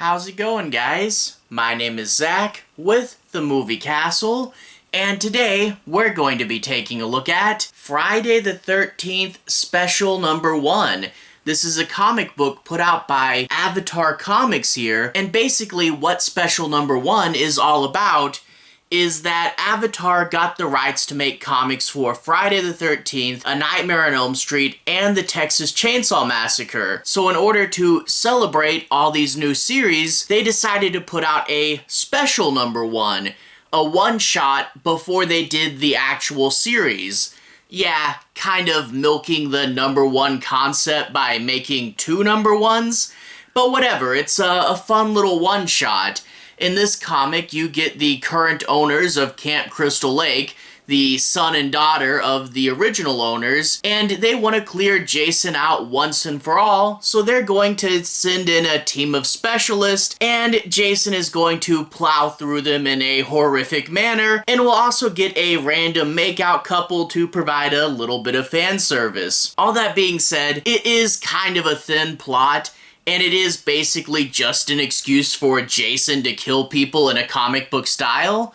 How's it going, guys? My name is Zach with the Movie Castle, and today we're going to be taking a look at Friday the 13th Special Number 1. This is a comic book put out by Avatar Comics here, and basically what Special Number 1 is all about is that Avatar got the rights to make comics for Friday the 13th, A Nightmare on Elm Street, and the Texas Chainsaw Massacre. So in order to celebrate all these new series, they decided to put out a special number 1, a one-shot before they did the actual series. Yeah, kind of milking the number 1 concept by making 2 number 1s, but whatever, it's a fun little one-shot. In this comic, you get the current owners of Camp Crystal Lake, the son and daughter of the original owners, and they want to clear Jason out once and for all, so they're going to send in a team of specialists, and Jason is going to plow through them in a horrific manner, and we'll also get a random makeout couple to provide a little bit of fan service. All that being said, it is kind of a thin plot, and it is basically just an excuse for Jason to kill people in a comic book style.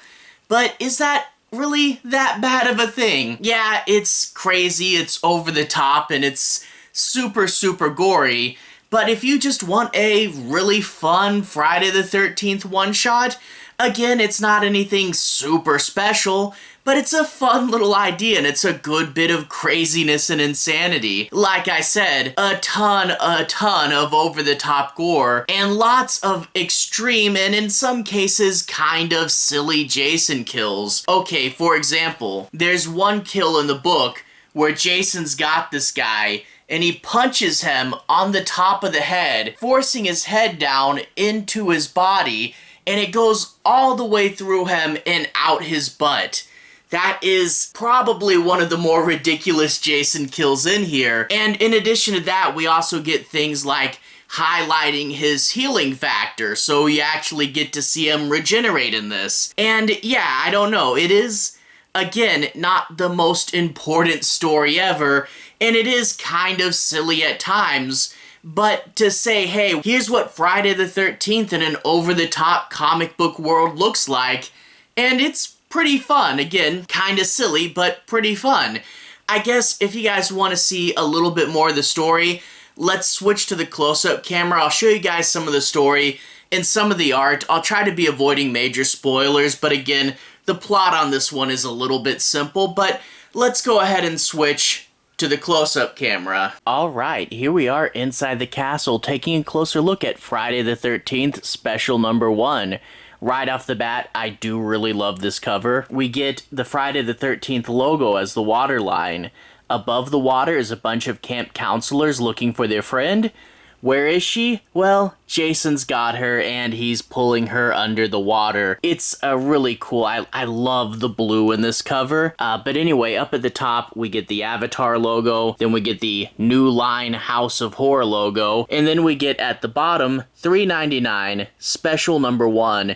But is that really that bad of a thing? Yeah, it's crazy, it's over the top, and it's super, super gory. But if you just want a really fun Friday the 13th one-shot, again, it's not anything super special, but it's a fun little idea, and it's a good bit of craziness and insanity. Like I said, a ton of over-the-top gore, and lots of extreme, and in some cases, kind of silly Jason kills. Okay, for example, there's one kill in the book where Jason's got this guy, and he punches him on the top of the head, forcing his head down into his body, and it goes all the way through him and out his butt. That is probably one of the more ridiculous Jason kills in here. And in addition to that, we also get things like highlighting his healing factor, so you actually get to see him regenerate in this. And yeah, I don't know, it is, again, not the most important story ever, and it is kind of silly at times, but to say, hey, here's what Friday the 13th in an over-the-top comic book world looks like, and it's pretty fun. Again, kinda silly, but pretty fun. I guess if you guys want to see a little bit more of the story, let's switch to the close-up camera. I'll show you guys some of the story and some of the art. I'll try to be avoiding major spoilers, but again, the plot on this one is a little bit simple, but let's go ahead and switch to the close-up camera. Alright, here we are inside the castle taking a closer look at Friday the 13th Special Number 1. Right off the bat, I do really love this cover. We get the Friday the 13th logo as the water line. Above the water is a bunch of camp counselors looking for their friend. Where is she? Well, Jason's got her and he's pulling her under the water. It's really cool. I love the blue in this cover. But anyway, up at the top, we get the Avatar logo. Then we get the New Line House of Horror logo. And then we get at the bottom, $3.99, Special Number 1,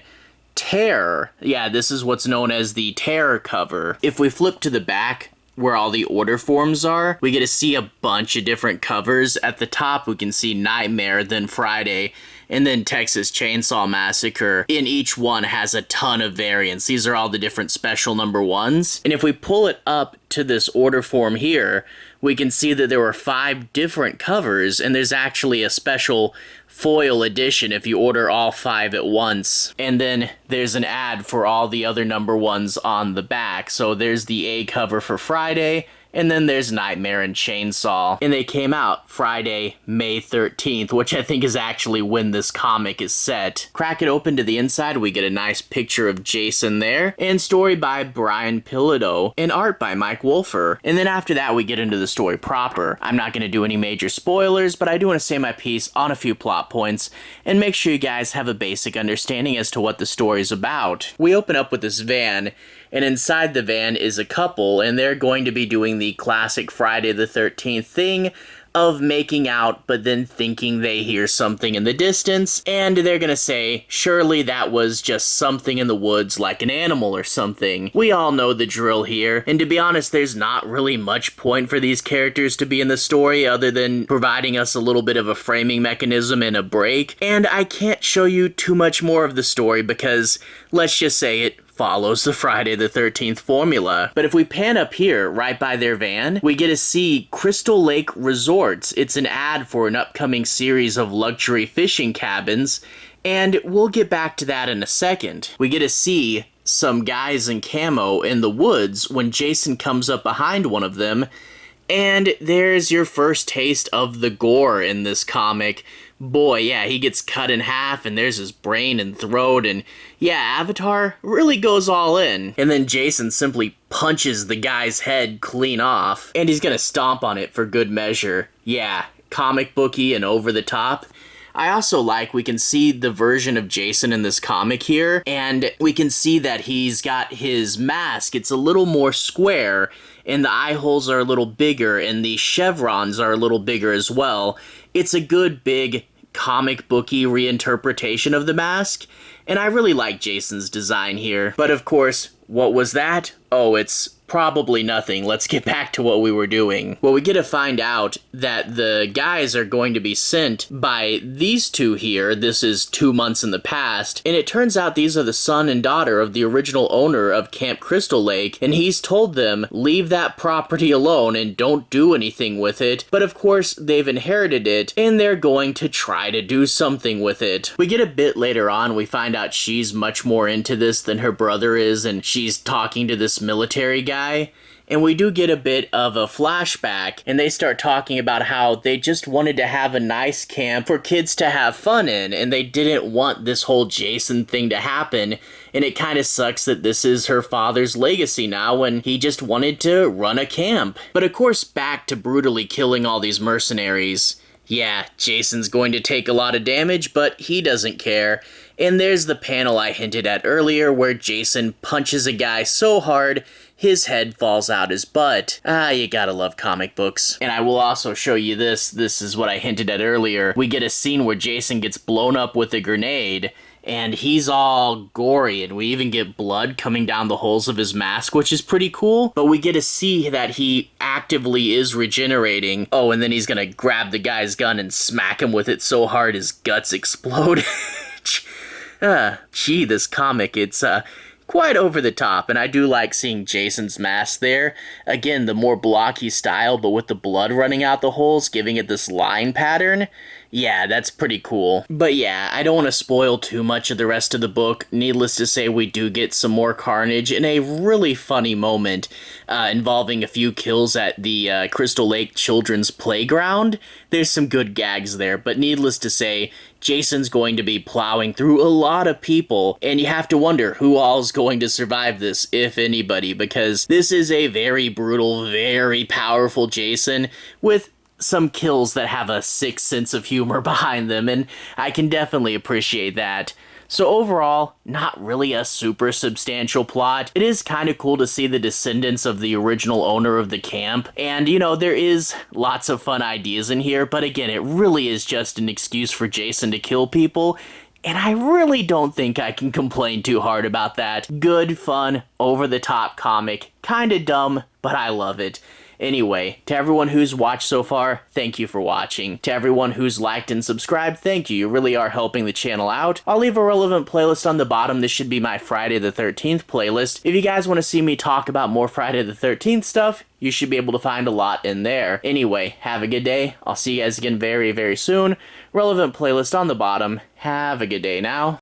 Terror. Yeah, this is what's known as the Terror cover. If we flip to the back, where all the order forms are, we get to see a bunch of different covers. At the top, we can see Nightmare, then Friday, and then Texas Chainsaw Massacre. And each one has a ton of variants. These are all the different Special Number 1s. And if we pull it up to this order form here, we can see that there were 5 different covers, and there's actually a special foil edition if you order all 5 at once. And then there's an ad for all the other number 1s on the back. So there's the A cover for Friday, and then there's Nightmare and Chainsaw. And they came out Friday, May 13th, which I think is actually when this comic is set. Crack it open to the inside, we get a nice picture of Jason there, and story by Brian Pulido, and art by Mike Wolfer. And then after that, we get into the story proper. I'm not going to do any major spoilers, but I do want to say my piece on a few plot points, and make sure you guys have a basic understanding as to what the story is about. We open up with this van, and inside the van is a couple, and they're going to be doing the classic Friday the 13th thing of making out, but then thinking they hear something in the distance, and they're gonna say, surely that was just something in the woods like an animal or something. We all know the drill here, and to be honest, there's not really much point for these characters to be in the story other than providing us a little bit of a framing mechanism and a break, and I can't show you too much more of the story because, let's just say it follows the Friday the 13th formula. But if we pan up here, right by their van, we get to see Crystal Lake Resorts. It's an ad for an upcoming series of luxury fishing cabins, and we'll get back to that in a second. We get to see some guys in camo in the woods when Jason comes up behind one of them, and there's your first taste of the gore in this comic. Boy, yeah, he gets cut in half, and there's his brain and throat, and yeah, Avatar really goes all in. And then Jason simply punches the guy's head clean off, and he's gonna stomp on it for good measure. Yeah, comic booky and over the top. I also like, we can see the version of Jason in this comic here, and we can see that he's got his mask. It's a little more square, and the eye holes are a little bigger, and the chevrons are a little bigger as well. It's a good, big, comic booky reinterpretation of the mask, and I really like Jason's design here. But of course, what was that? Oh, it's probably nothing. Let's get back to what we were doing. Well, we get to find out that the guys are going to be sent by these two here. This is 2 months in the past, and it turns out these are the son and daughter of the original owner of Camp Crystal Lake, and he's told them, leave that property alone and don't do anything with it. But of course, they've inherited it, and they're going to try to do something with it. We get a bit later on, we find out she's much more into this than her brother is, and she's talking to this military guy. And we do get a bit of a flashback, and they start talking about how they just wanted to have a nice camp for kids to have fun in, and they didn't want this whole Jason thing to happen, and it kind of sucks that this is her father's legacy now, and he just wanted to run a camp. But of course, back to brutally killing all these mercenaries. Yeah, Jason's going to take a lot of damage, but he doesn't care. And there's the panel I hinted at earlier where Jason punches a guy so hard his head falls out his butt. Ah, you gotta love comic books. And I will also show you this. This is what I hinted at earlier. We get a scene where Jason gets blown up with a grenade, and he's all gory, and we even get blood coming down the holes of his mask, which is pretty cool. But we get to see that he actively is regenerating. Oh, and then he's gonna grab the guy's gun and smack him with it so hard his guts explode. Gee, this comic, it's quite over the top, and I do like seeing Jason's mask there. Again, the more blocky style, but with the blood running out the holes, giving it this line pattern. Yeah, that's pretty cool. But yeah, I don't want to spoil too much of the rest of the book. Needless to say, we do get some more carnage in a really funny moment involving a few kills at the Crystal Lake Children's Playground. There's some good gags there, but needless to say, Jason's going to be plowing through a lot of people, and you have to wonder who all's going to survive this, if anybody, because this is a very brutal, very powerful Jason with some kills that have a sick sense of humor behind them, and I can definitely appreciate that. So overall, not really a super substantial plot. It is kind of cool to see the descendants of the original owner of the camp, and you know, there is lots of fun ideas in here, but again, it really is just an excuse for Jason to kill people, and I really don't think I can complain too hard about that. Good, fun, over-the-top comic. Kinda dumb, but I love it. Anyway, to everyone who's watched so far, thank you for watching. To everyone who's liked and subscribed, thank you. You really are helping the channel out. I'll leave a relevant playlist on the bottom. This should be my Friday the 13th playlist. If you guys want to see me talk about more Friday the 13th stuff, you should be able to find a lot in there. Anyway, have a good day. I'll see you guys again very, very soon. Relevant playlist on the bottom. Have a good day now.